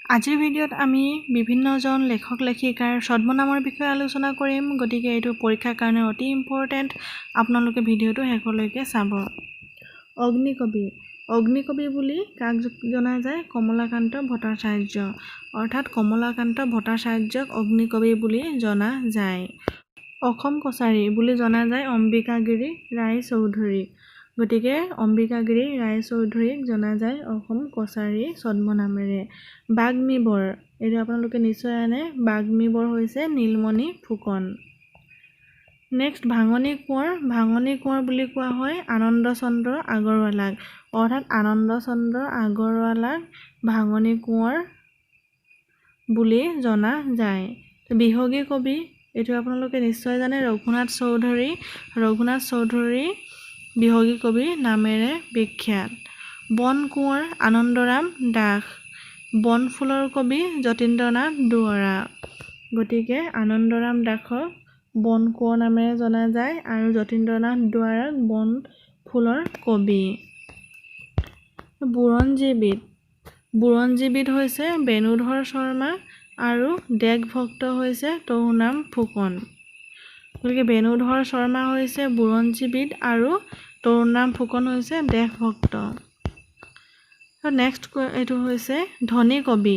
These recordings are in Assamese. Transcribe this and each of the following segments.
আজিৰ ভিডিঅ'ত আমি বিভিন্নজন লেখক লেখিকাৰ ছদ্মনামৰ বিষয়ে আলোচনা কৰিম গতিকে এইটো পৰীক্ষাৰ কাৰণে অতি ইম্পৰ্টেন্ট আপোনালোকে ভিডিঅ'টো শেষলৈকে চাব অগ্নিকবি বুলি কাক জনা যায় কমলাকান্ত ভট্টাচাৰ্য অৰ্থাৎ কমলাকান্ত ভট্টাচাৰ্যক অগ্নিকবি বুলি জনা যায় অসম কছাৰী বুলি জনা যায় অম্বিকাগিৰি ৰায়চৌধুৰী গতিকে অম্বিকাগিৰি ৰায়চৌধুৰীক জনা যায় অসম কছাৰী ছদ্মনামেৰে বাগ্মীবৰ এইটো আপোনালোকে নিশ্চয় জানে বাগ্মীবৰ হৈছে নীলমণি ফুকন নেক্সট ভাঙনি কোঁৱৰ বুলি কোৱা হয় আনন্দচন্দ্ৰ আগৰৱালাক অৰ্থাৎ আনন্দচন্দ্ৰ আগৰৱালাক ভাঙনি কোঁৱৰ বুলি জনা যায় বিহগী কবি এইটো আপোনালোকে নিশ্চয় জানে ৰঘুনাথ চৌধুৰী বিহগী কবি নামেৰে বিখ্যাত বন কোঁৱৰ আনন্দৰাম দাস বনফুলৰ কবি যতীন্দ্ৰনাথ দুৱৰা গতিকে আনন্দৰাম দাসক বন কোঁৱৰ নামেৰে জনা যায় আৰু যতীন্দ্ৰনাথ দুৱৰাক বনফুলৰ কবি বুৰঞ্জীবিদ হৈছে বেণুধৰ শৰ্মা আৰু দেশভক্ত হৈছে তৰুণৰাম ফুকন গতিকে বেণুধৰ শৰ্মা হৈছে বুৰঞ্জীবিদ আৰু তৰুণৰাম ফুকন হৈছে দেশভক্ত নেক্সট এইটো হৈছে ধনী কবি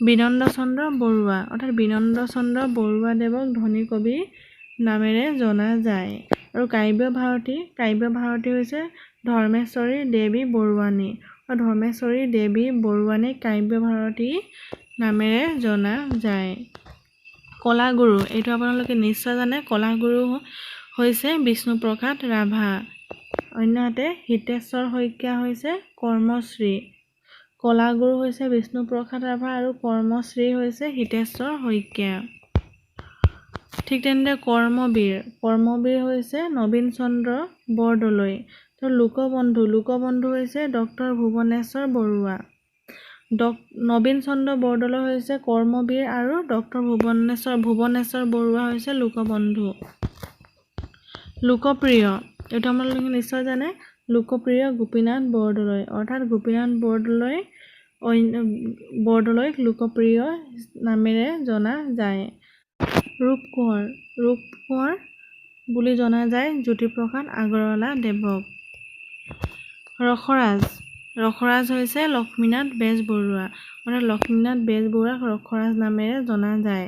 বিনন্দ চন্দ্ৰ বৰুৱা অৰ্থাৎ বিনন্দ চন্দ্ৰ বৰুৱা দেৱক ধনী কবি নামেৰে জনা যায় আৰু কাব্য ভাৰতী হৈছে ধৰ্মেশ্বৰী দেৱী বৰুৱানী কাব্য ভাৰতী নামেৰে জনা যায় কলাগুৰু এইটো আপোনালোকে নিশ্চয় জানে কলাগুৰু হৈছে বিষ্ণুপ্ৰসাদ ৰাভা অন্যহাতে হিতেশ্বৰ শইকীয়া হৈছে কৰ্মশ্ৰী কলাগুৰু হৈছে বিষ্ণুপ্ৰসাদ ৰাভা আৰু কৰ্মশ্ৰী হৈছে হিতেশ্বৰ শইকীয়া ঠিক তেনেদৰে কৰ্মবীৰ হৈছে নবীন চন্দ্ৰ বৰদলৈ তো লোকবন্ধু হৈছে ডক্টৰ ভুৱনেশ্বৰ বৰুৱা নবীন চন্দ্ৰ বৰদলৈ হৈছে কৰ্মবীৰ আৰু ডক্টৰ ভুৱনেশ্বৰ বৰুৱা হৈছে লোকবন্ধু লোকপ্ৰিয় এইটো আপোনালোকে নিশ্চয় জানে লোকপ্ৰিয় গোপীনাথ বৰদলৈ অৰ্থাৎ গোপীনাথ বৰদলৈক লোকপ্ৰিয় নামেৰে জনা যায় ৰূপ কোঁৱৰ বুলি জনা যায় জ্যোতিপ্ৰসাদ আগৰৱালা দেৱক ৰসৰাজ হৈছে লক্ষ্মীনাথ বেজবৰুৱা অৰ্থাৎ লক্ষ্মীনাথ বেজবৰুৱাক ৰসৰাজ নামেৰে জনা যায়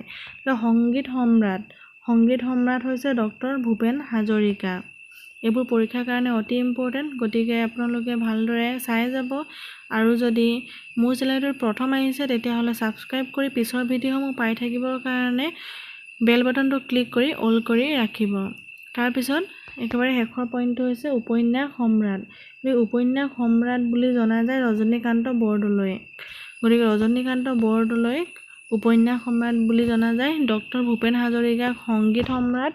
সংগীত সম্ৰাট হৈছে ডক্টৰ ভূপেন হাজৰিকা এইবোৰ পৰীক্ষাৰ কাৰণে অতি ইম্পৰ্টেন্ট গতিকে আপোনালোকে ভালদৰে চাই যাব আৰু যদি মোৰ চেনেলটোত প্ৰথম আহিছে তেতিয়াহ'লে ছাবস্ক্ৰাইব কৰি পিছৰ ভিডিঅ'সমূহ পাই থাকিবৰ কাৰণে বেল বাটনটো ক্লিক কৰি অল কৰি ৰাখিব তাৰপিছত একেবাৰে শেষৰ পইণ্টটো হৈছে উপন্যাস সম্ৰাট বুলি জনা যায় ৰজনীকান্ত বৰদলৈ গতিকে ৰজনীকান্ত বৰদলৈক উপন্যাস সম্ৰাট বুলি জনা যায় ডক্টৰ ভূপেন হাজৰিকাক সংগীত সম্ৰাট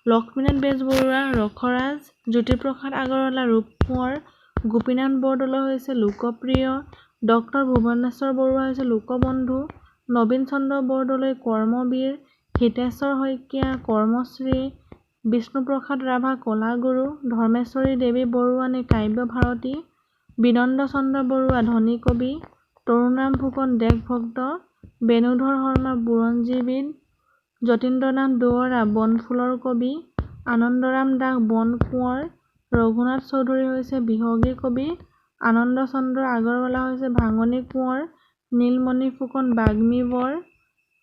লক্ষ্মীনাথ বেজবৰুৱা ৰসৰাজ জ্যোতিপ্ৰসাদ আগৰৱালা ৰূপ কোঁৱৰ গোপীনাথ বৰদলৈ হৈছে লোকপ্ৰিয় ডক্টৰ ভুৱনেশ্বৰ বৰুৱা হৈছে লোকবন্ধু নবীন চন্দ্ৰ বৰদলৈ কৰ্মবীৰ হিতেশ্বৰ শইকীয়া কৰ্মশ্ৰী বিষ্ণুপ্ৰসাদ ৰাভা কলাগুৰু ধৰ্মেশ্বৰী দেৱী বৰুৱানী কাব্য ভাৰতী বিনন্দ চন্দ্ৰ বৰুৱা ধনী কবি তৰুণৰাম ফুকন দেশভক্ত বেণুধৰ শৰ্মা বুৰঞ্জীবিদ যতীন্দ্ৰনাথ দুৱৰা বনফুলৰ কবি আনন্দৰাম দাস বন কোঁৱৰ ৰঘুনাথ চৌধুৰী হৈছে বিহগী কবি আনন্দ চন্দ্ৰ আগৰৱালা হৈছে ভাঙনি কোঁৱৰ নীলমণি ফুকন বাগ্মীবৰ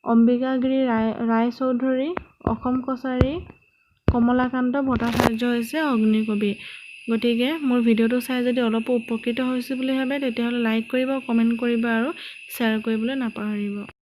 অম্বিকাগিৰি ৰায়চৌধুৰী অসম কছাৰী কমলাকান্ত ভট্টাচাৰ্য হৈছে অগ্নিকবি গতিকে মোৰ ভিডিঅ'টো চাই যদি অলপো উপকৃত হৈছোঁ বুলি ভাবে তেতিয়াহ'লে লাইক কৰিব কমেণ্ট কৰিব আৰু শ্বেয়াৰ কৰিবলৈ নাপাহৰিব